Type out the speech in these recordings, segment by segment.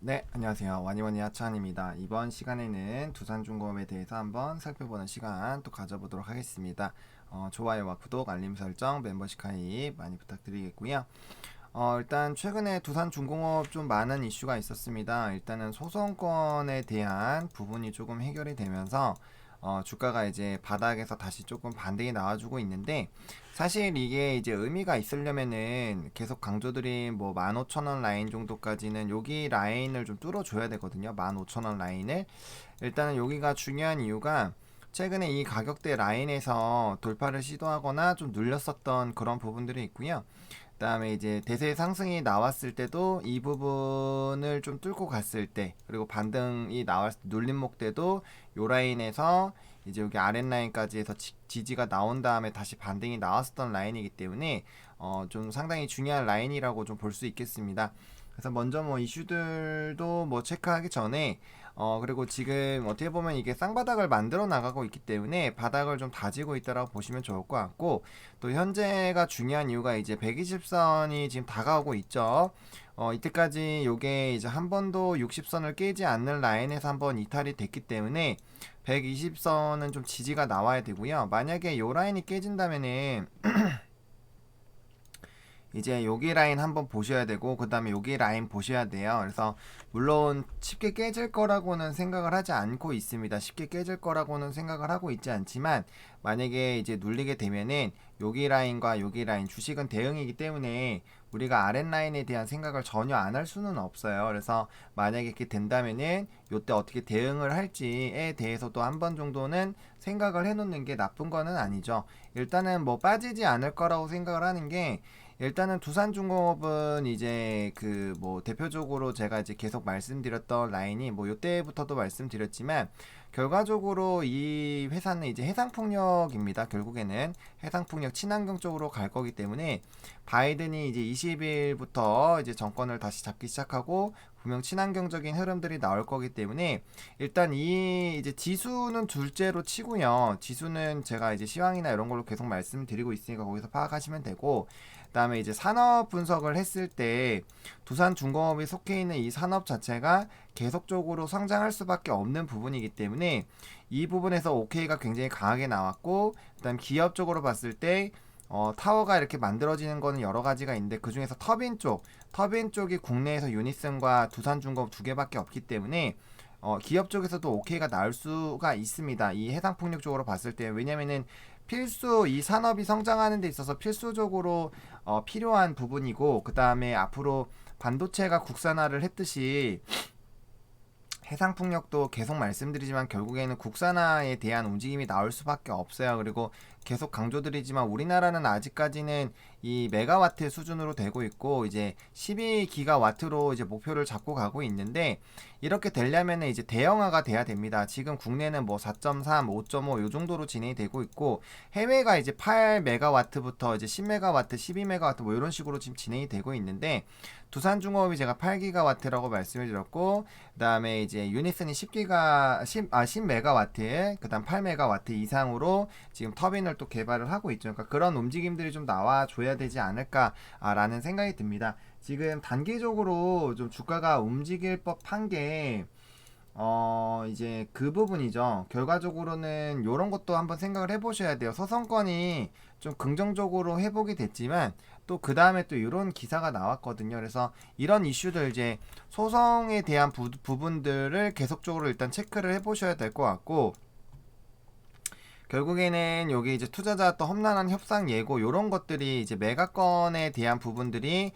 네, 안녕하세요. 와니와니 하차한입니다. 이번 시간에는 두산중공업에 대해서 한번 살펴보는 시간 또 가져보도록 하겠습니다. 좋아요와 구독, 알림 설정, 멤버십 가입 많이 부탁드리겠고요. 일단 최근에 두산중공업 좀 많은 이슈가 있었습니다. 일단은 소송권에 대한 부분이 조금 해결이 되면서 주가가 이제 바닥에서 다시 조금 반등이 나와주고 있는데, 사실 이게 이제 의미가 있으려면은 계속 강조드린 뭐 15,000원 라인 정도까지는 여기 라인을 좀 뚫어줘야 되거든요. 15,000원 라인을. 일단은 여기가 중요한 이유가 최근에 이 가격대 라인에서 돌파를 시도하거나 좀 눌렸었던 그런 부분들이 있고요. 그다음에 이제 대세 상승이 나왔을 때도 이 부분을 좀 뚫고 갔을 때, 그리고 반등이 나왔을 때 눌림목 때도 요 라인에서 이제 여기 아랫라인까지 해서 지지가 나온 다음에 다시 반등이 나왔었던 라인이기 때문에 좀 상당히 중요한 라인이라고 좀 볼 수 있겠습니다. 그래서 먼저 뭐 이슈들도 뭐 체크하기 전에 그리고 지금 어떻게 보면 이게 쌍바닥을 만들어 나가고 있기 때문에 바닥을 좀 다지고 있다라고 보시면 좋을 것 같고, 또 현재가 중요한 이유가 이제 120선이 지금 다가오고 있죠. 이때까지 요게 이제 한 번도 60선을 깨지 않는 라인에서 한번 이탈이 됐기 때문에 120선은 좀 지지가 나와야 되고요. 만약에 요 라인이 깨진다면은 이제 여기 라인 한번 보셔야 되고, 그 다음에 여기 라인 보셔야 돼요. 그래서 물론 쉽게 깨질 거라고는 생각을 하지 않고 있습니다. 쉽게 깨질 거라고는 생각을 하고 있지 않지만, 만약에 이제 눌리게 되면은 여기 라인과 여기 라인, 주식은 대응이기 때문에 우리가 아랫라인에 대한 생각을 전혀 안 할 수는 없어요. 그래서 만약에 이렇게 된다면은 요때 어떻게 대응을 할지에 대해서도 한 번 정도는 생각을 해놓는 게 나쁜 거는 아니죠. 일단은 뭐 빠지지 않을 거라고 생각을 하는 게, 일단은 두산중공업은 이제 그 뭐 대표적으로 제가 이제 계속 말씀드렸던 라인이 뭐 요때부터도 말씀드렸지만, 결과적으로 이 회사는 이제 해상풍력입니다. 결국에는 해상풍력 친환경 쪽으로 갈 거기 때문에 바이든이 이제 20일부터 이제 정권을 다시 잡기 시작하고 분명 친환경적인 흐름들이 나올 거기 때문에, 일단 이 이제 지수는 둘째로 치고요. 지수는 제가 이제 시황이나 이런 걸로 계속 말씀드리고 있으니까 거기서 파악하시면 되고, 그다음에 이제 산업 분석을 했을 때 두산중공업이 속해 있는 이 산업 자체가 계속적으로 성장할 수밖에 없는 부분이기 때문에 이 부분에서 OK가 굉장히 강하게 나왔고, 그다음 기업적으로 봤을 때 타워가 이렇게 만들어지는 거는 여러 가지가 있는데, 그 중에서 터빈 쪽이 국내에서 유니슨과 두산중공업 두 개밖에 없기 때문에 기업 쪽에서도 OK가 나올 수가 있습니다. 이 해상풍력 쪽으로 봤을 때. 왜냐면은 필수, 이 산업이 성장하는 데 있어서 필수적으로 필요한 부분이고, 그 다음에 앞으로 반도체가 국산화를 했듯이 해상풍력도 계속 말씀드리지만 결국에는 국산화에 대한 움직임이 나올 수밖에 없어요. 그리고 계속 강조드리지만 우리나라는 아직까지는 이 메가와트 수준으로 되고 있고, 이제 12기가와트로 이제 목표를 잡고 가고 있는데, 이렇게 되려면 이제 대형화가 돼야 됩니다. 지금 국내는 뭐 4.3, 5.5 요 정도로 진행이 되고 있고, 해외가 이제 8메가와트부터 이제 10메가와트, 12메가와트 뭐 이런 식으로 지금 진행이 되고 있는데, 두산중공업이 제가 8기가와트라고 말씀을 드렸고, 그 다음에 이제 유니슨이 10메가와트, 그 다음 8메가와트 이상으로 지금 터빈을 또 개발을 하고 있죠. 그러니까 그런 움직임들이 좀 나와줘야 되지 않을까라는 생각이 듭니다. 지금 단기적으로 좀 주가가 움직일 법한 게 이제 그 부분이죠. 결과적으로는 이런 것도 한번 생각을 해보셔야 돼요. 소송권이 좀 긍정적으로 회복이 됐지만 또 그 다음에 또 이런 기사가 나왔거든요. 그래서 이런 이슈들, 이제 소송에 대한 부분들을 계속적으로 일단 체크를 해보셔야 될 것 같고, 결국에는 여기 이제 투자자 또 험난한 협상 예고 요런 것들이 이제 매각건에 대한 부분들이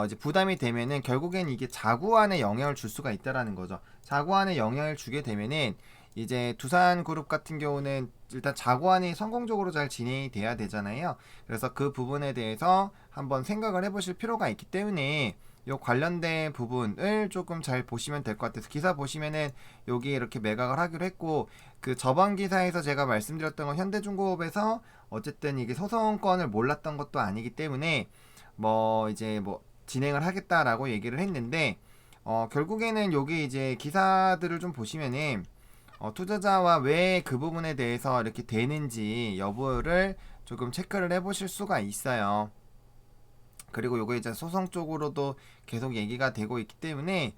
이제 부담이 되면은 결국엔 이게 자구안에 영향을 줄 수가 있다라는 거죠. 자구안에 영향을 주게 되면은 이제 두산그룹 같은 경우는 일단 자구안이 성공적으로 잘 진행이 돼야 되잖아요. 그래서 그 부분에 대해서 한번 생각을 해보실 필요가 있기 때문에 요 관련된 부분을 조금 잘 보시면 될 것 같아서, 기사 보시면은 여기 이렇게 매각을 하기로 했고, 그 저번 기사에서 제가 말씀드렸던 건 현대중공업에서 어쨌든 이게 소송권을 몰랐던 것도 아니기 때문에 뭐 이제 뭐 진행을 하겠다라고 얘기를 했는데, 결국에는 여기 이제 기사들을 좀 보시면은 투자자와 왜 그 부분에 대해서 이렇게 되는지 여부를 조금 체크를 해보실 수가 있어요. 그리고 요거 이제 소송 쪽으로도 계속 얘기가 되고 있기 때문에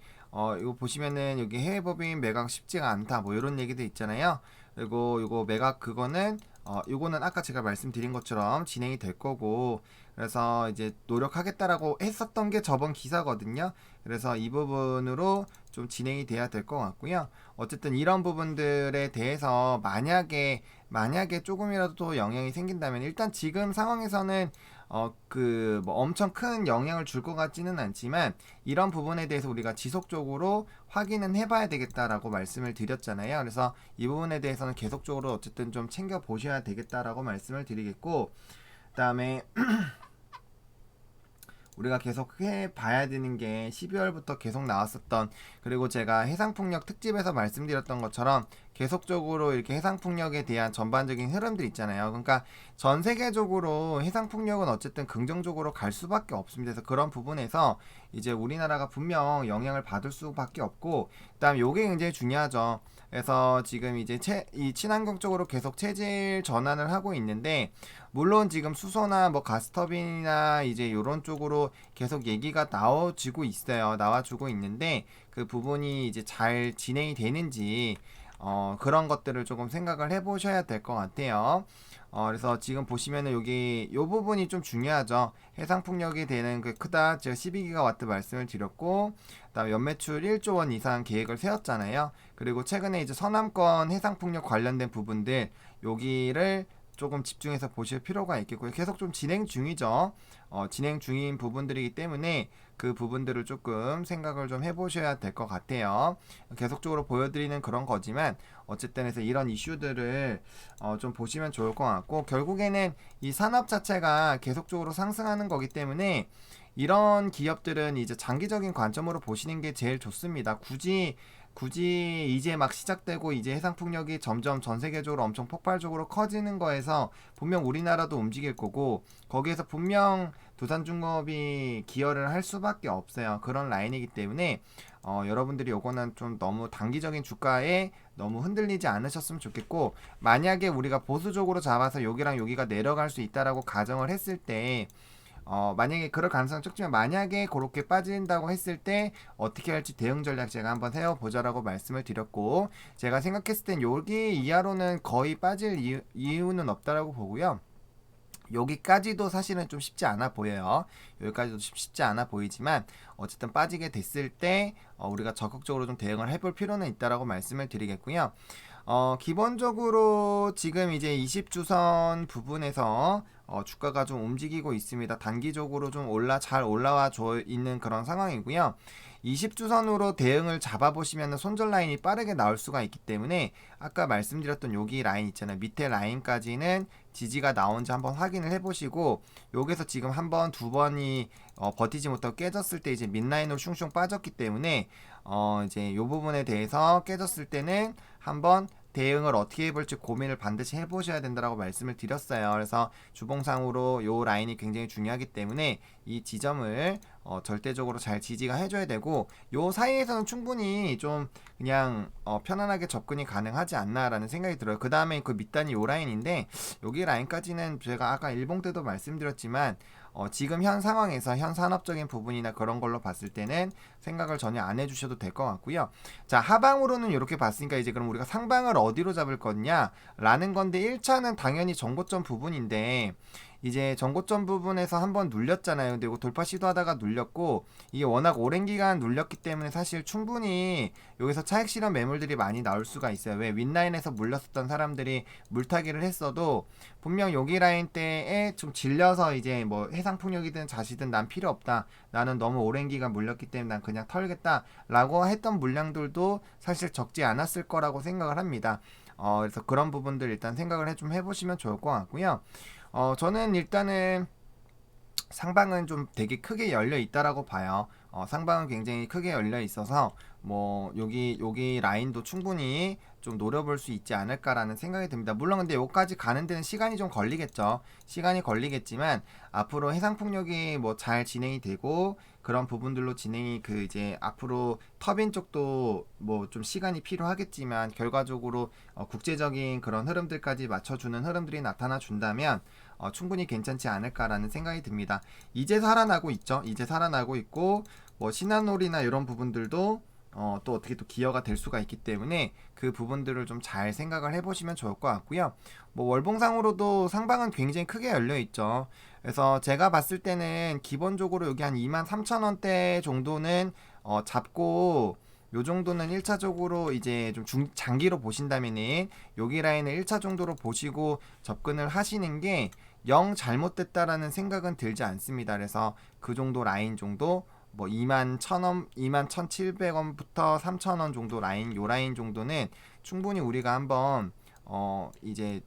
이거 보시면은 여기 해외 법인 매각 쉽지가 않다 뭐 이런 얘기도 있잖아요. 그리고 이거 매각 그거는 요거는 아까 제가 말씀드린 것처럼 진행이 될 거고, 그래서 이제 노력하겠다라고 했었던 게 저번 기사거든요. 그래서 이 부분으로 좀 진행이 돼야 될 것 같고요. 어쨌든 이런 부분들에 대해서 만약에 조금이라도 영향이 생긴다면, 일단 지금 상황에서는 그 뭐 엄청 큰 영향을 줄 것 같지는 않지만, 이런 부분에 대해서 우리가 지속적으로 확인은 해봐야 되겠다라고 말씀을 드렸잖아요. 그래서 이 부분에 대해서는 계속적으로 어쨌든 좀 챙겨 보셔야 되겠다라고 말씀을 드리겠고, 그다음에 우리가 계속 해봐야 되는 게 12월부터 계속 나왔었던, 그리고 제가 해상풍력 특집에서 말씀드렸던 것처럼 계속적으로 이렇게 해상풍력에 대한 전반적인 흐름들 있잖아요. 그러니까 전 세계적으로 해상풍력은 어쨌든 긍정적으로 갈 수밖에 없습니다. 그래서 그런 부분에서 이제 우리나라가 분명 영향을 받을 수밖에 없고, 그다음 요게 굉장히 중요하죠. 그래서 지금 이제 이 친환경 쪽으로 계속 체질 전환을 하고 있는데, 물론 지금 수소나 뭐 가스터빈이나 이제 이런 쪽으로 계속 얘기가 나와지고 있어요. 나와주고 있는데, 그 부분이 이제 잘 진행이 되는지 그런 것들을 조금 생각을 해보셔야 될 것 같아요. 그래서 지금 보시면은 여기 요 부분이 좀 중요하죠. 해상풍력이 되는 그 크다. 제가 12기가와트 말씀을 드렸고, 그다음에 연매출 1조 원 이상 계획을 세웠잖아요. 그리고 최근에 이제 서남권 해상풍력 관련된 부분들, 여기를 조금 집중해서 보실 필요가 있겠고요. 계속 좀 진행 중이죠. 진행 중인 부분들이기 때문에 그 부분들을 조금 생각을 좀 해보셔야 될 것 같아요. 계속적으로 보여드리는 그런 거지만 어쨌든 해서 이런 이슈들을 좀 보시면 좋을 것 같고, 결국에는 이 산업 자체가 계속적으로 상승하는 거기 때문에 이런 기업들은 이제 장기적인 관점으로 보시는 게 제일 좋습니다. 굳이 이제 막 시작되고 이제 해상풍력이 점점 전 세계적으로 엄청 폭발적으로 커지는 거에서 분명 우리나라도 움직일 거고, 거기에서 분명 두산중업이 기여를 할 수밖에 없어요. 그런 라인이기 때문에 여러분들이 요거는 좀 너무 단기적인 주가에 너무 흔들리지 않으셨으면 좋겠고, 만약에 우리가 보수적으로 잡아서 여기랑 여기가 내려갈 수 있다라고 가정을 했을 때, 만약에 그럴 가능성은 적지만 만약에 그렇게 빠진다고 했을 때 어떻게 할지 대응 전략 제가 한번 세워보자라고 말씀을 드렸고, 제가 생각했을 땐 여기 이하로는 거의 빠질 이유는 없다라고 보고요. 여기까지도 사실은 좀 쉽지 않아 보여요. 여기까지도 쉽지 않아 보이지만 어쨌든 빠지게 됐을 때 우리가 적극적으로 좀 대응을 해볼 필요는 있다라고 말씀을 드리겠고요. 기본적으로 지금 이제 20주선 부분에서 주가가 좀 움직이고 있습니다. 단기적으로 좀 잘 올라와 줘 있는 그런 상황이고요. 20주선으로 대응을 잡아보시면 손절 라인이 빠르게 나올 수가 있기 때문에, 아까 말씀드렸던 여기 라인 있잖아요. 밑에 라인까지는 지지가 나온지 한번 확인을 해보시고, 여기서 지금 한 번, 두 번이 버티지 못하고 깨졌을 때 이제 밑라인으로 슝슝 빠졌기 때문에 이제 요 부분에 대해서 깨졌을 때는 한번 대응을 어떻게 해볼지 고민을 반드시 해보셔야 된다라고 말씀을 드렸어요. 그래서 주봉상으로 요 라인이 굉장히 중요하기 때문에 이 지점을 절대적으로 잘 지지가 해줘야 되고, 요 사이에서는 충분히 좀 그냥 편안하게 접근이 가능하지 않나라는 생각이 들어요. 그 다음에 그 밑단이 요 라인인데, 여기 라인까지는 제가 아까 일봉 때도 말씀드렸지만 지금 현 상황에서 현 산업적인 부분이나 그런 걸로 봤을 때는 생각을 전혀 안 해주셔도 될 것 같고요. 자, 하방으로는 이렇게 봤으니까 이제 그럼 우리가 상방을 어디로 잡을 거냐 라는 건데, 1차는 당연히 정고점 부분인데, 이제 정고점 부분에서 한번 눌렸잖아요. 근데 이거 돌파 시도하다가 눌렸고, 이게 워낙 오랜 기간 눌렸기 때문에 사실 충분히 여기서 차익 실현 매물들이 많이 나올 수가 있어요. 왜? 윗라인에서 물렸었던 사람들이 물타기를 했어도 분명 여기 라인 때에 좀 질려서 이제 뭐 해상풍력이든 자시든 난 필요 없다, 나는 너무 오랜 기간 물렸기 때문에 난 그냥 털겠다 라고 했던 물량들도 사실 적지 않았을 거라고 생각을 합니다. 그래서 그런 부분들 일단 생각을 좀 해보시면 좋을 것 같고요. 저는 일단은 상방은 좀 되게 크게 열려 있다라고 봐요. 상방은 굉장히 크게 열려 있어서 뭐 여기 라인도 충분히 좀 노려볼 수 있지 않을까라는 생각이 듭니다. 물론 근데 여기까지 가는 데는 시간이 좀 걸리겠죠. 시간이 걸리겠지만 앞으로 해상풍력이 뭐 잘 진행이 되고 그런 부분들로 진행이 이제 앞으로 터빈 쪽도 뭐 좀 시간이 필요하겠지만, 결과적으로 국제적인 그런 흐름들까지 맞춰주는 흐름들이 나타나 준다면 충분히 괜찮지 않을까라는 생각이 듭니다. 이제 살아나고 있죠. 이제 살아나고 있고, 뭐 신한놀이나 이런 부분들도 또 어떻게 또 기여가 될 수가 있기 때문에 그 부분들을 좀 잘 생각을 해보시면 좋을 것 같고요. 뭐 월봉상으로도 상방은 굉장히 크게 열려 있죠. 그래서 제가 봤을 때는 기본적으로 여기 한 23,000원대 정도는 잡고, 요 정도는 1차적으로 이제 좀 장기로 보신다면은 여기 라인을 1차 정도로 보시고 접근을 하시는 게 영 잘못됐다라는 생각은 들지 않습니다. 그래서 그 정도 라인 정도, 뭐 21,000원, 21,700원부터 3,000원 정도 라인, 요 라인 정도는 충분히 우리가 한번 이제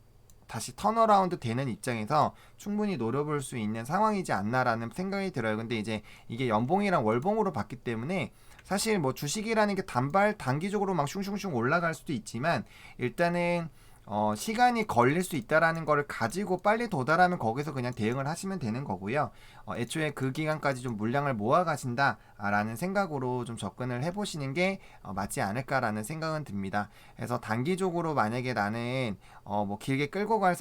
다시 턴어라운드 되는 입장에서 충분히 노려볼 수 있는 상황이지 않나라는 생각이 들어요. 근데 이제 이게 연봉이랑 월봉으로 봤기 때문에 사실 뭐 주식이라는 게 단기적으로 막 슝슝슝 올라갈 수도 있지만, 일단은 시간이 걸릴 수 있다라는 거를 가지고 빨리 도달하면 거기서 그냥 대응을 하시면 되는 거고요. 애초에 그 기간까지 좀 물량을 모아 가신다라는 생각으로 좀 접근을 해보시는 게 맞지 않을까라는 생각은 듭니다. 그래서 단기적으로 만약에 나는 뭐 길게 끌고 갈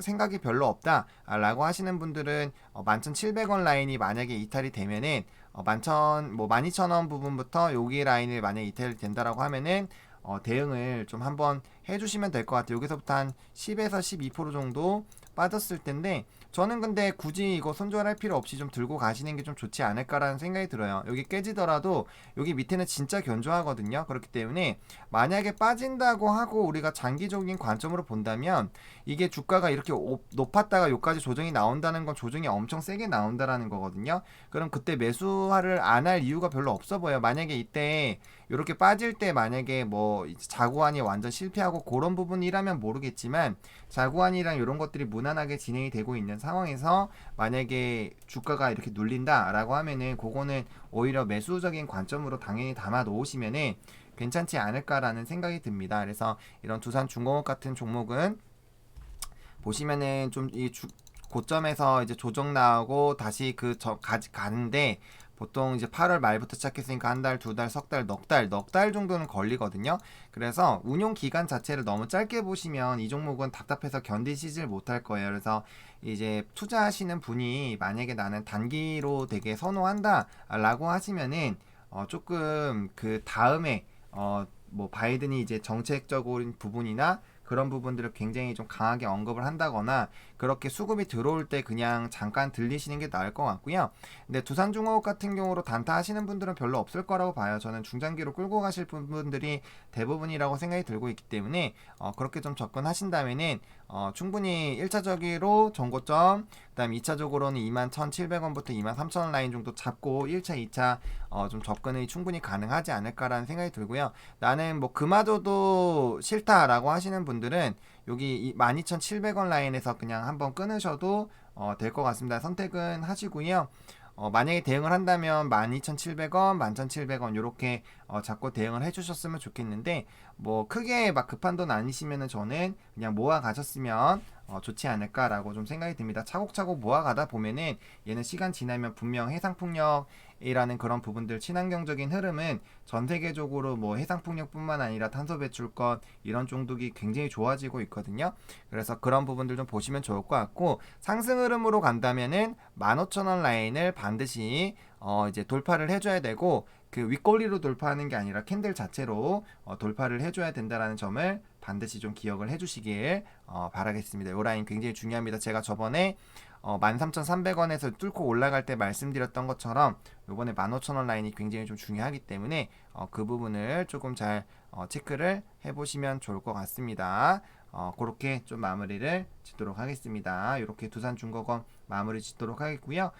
생각이 별로 없다라고 하시는 분들은 11,700원 라인이 만약에 이탈이 되면은 12,000원 부분부터 여기 라인을 만약에 이탈이 된다라고 하면은 대응을 좀 한번 해주시면 될 것 같아요. 여기서부터 한 10에서 12% 정도 빠졌을 텐데, 저는 근데 굳이 이거 손절할 필요 없이 좀 들고 가시는 게 좀 좋지 않을까라는 생각이 들어요. 여기 깨지더라도 여기 밑에는 진짜 견조하거든요. 그렇기 때문에 만약에 빠진다고 하고 우리가 장기적인 관점으로 본다면, 이게 주가가 이렇게 높았다가 여기까지 조정이 나온다는 건 조정이 엄청 세게 나온다라는 거거든요. 그럼 그때 매수를 안 할 이유가 별로 없어 보여요. 만약에 이때 이렇게 빠질 때 만약에 뭐 자구안이 완전 실패하고 그런 부분이라면 모르겠지만, 자구안이랑 이런 것들이 무난하게 진행이 되고 있는 상황에서 만약에 주가가 이렇게 눌린다라고 하면은 그거는 오히려 매수적인 관점으로 당연히 담아 놓으시면은 괜찮지 않을까라는 생각이 듭니다. 그래서 이런 두산중공업 같은 종목은 보시면은 좀 이 고점에서 이제 조정 나오고 다시 가는데, 보통 이제 8월 말부터 시작했으니까 한 달, 두 달, 석 달, 넉 달 정도는 걸리거든요. 그래서 운용 기간 자체를 너무 짧게 보시면 이 종목은 답답해서 견디시질 못할 거예요. 그래서 이제 투자하시는 분이 만약에 나는 단기로 되게 선호한다라고 하시면은 조금 그 다음에 뭐 바이든이 이제 정책적인 부분이나 그런 부분들을 굉장히 좀 강하게 언급을 한다거나, 그렇게 수급이 들어올 때 그냥 잠깐 들리시는 게 나을 것 같고요. 근데 두산중공업 같은 경우로 단타 하시는 분들은 별로 없을 거라고 봐요. 저는 중장기로 끌고 가실 분들이 대부분이라고 생각이 들고 있기 때문에 그렇게 좀 접근하신다면은 충분히 1차적으로 정고점, 그다음 2차적으로는 21,700원부터 23,000원 라인 정도 잡고 1차, 2차 좀 접근이 충분히 가능하지 않을까라는 생각이 들고요. 나는 뭐 그마저도 싫다라고 하시는 분들은 여기 12,700원 라인에서 그냥 한번 끊으셔도 될 것 같습니다. 선택은 하시고요. 만약에 대응을 한다면 12,700원, 11,700원 이렇게 잡고 대응을 해주셨으면 좋겠는데, 뭐 크게 막 급한 돈 아니시면은 저는 그냥 모아 가셨으면 좋지 않을까라고 좀 생각이 듭니다. 차곡차곡 모아 가다 보면은 얘는 시간 지나면 분명 해상풍력이라는 그런 부분들, 친환경적인 흐름은 전 세계적으로 뭐 해상풍력뿐만 아니라 탄소 배출권 이런 종목이 굉장히 좋아지고 있거든요. 그래서 그런 부분들 좀 보시면 좋을 것 같고, 상승 흐름으로 간다면은 15,000원 라인을 반드시 이제 돌파를 해줘야 되고, 그 윗꼬리로 돌파하는 게 아니라 캔들 자체로 돌파를 해줘야 된다라는 점을 반드시 좀 기억을 해주시길 바라겠습니다. 이 라인 굉장히 중요합니다. 제가 저번에 13,300원에서 뚫고 올라갈 때 말씀드렸던 것처럼 이번에 15,000원 라인이 굉장히 좀 중요하기 때문에 그 부분을 조금 잘 체크를 해보시면 좋을 것 같습니다. 그렇게 좀 마무리를 짓도록 하겠습니다. 이렇게 두산중공업 마무리 짓도록 하겠고요.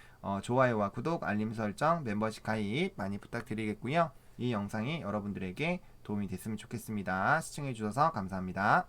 좋아요와 구독, 알림 설정, 멤버십 가입 많이 부탁드리겠고요. 이 영상이 여러분들에게 도움이 됐으면 좋겠습니다. 시청해주셔서 감사합니다.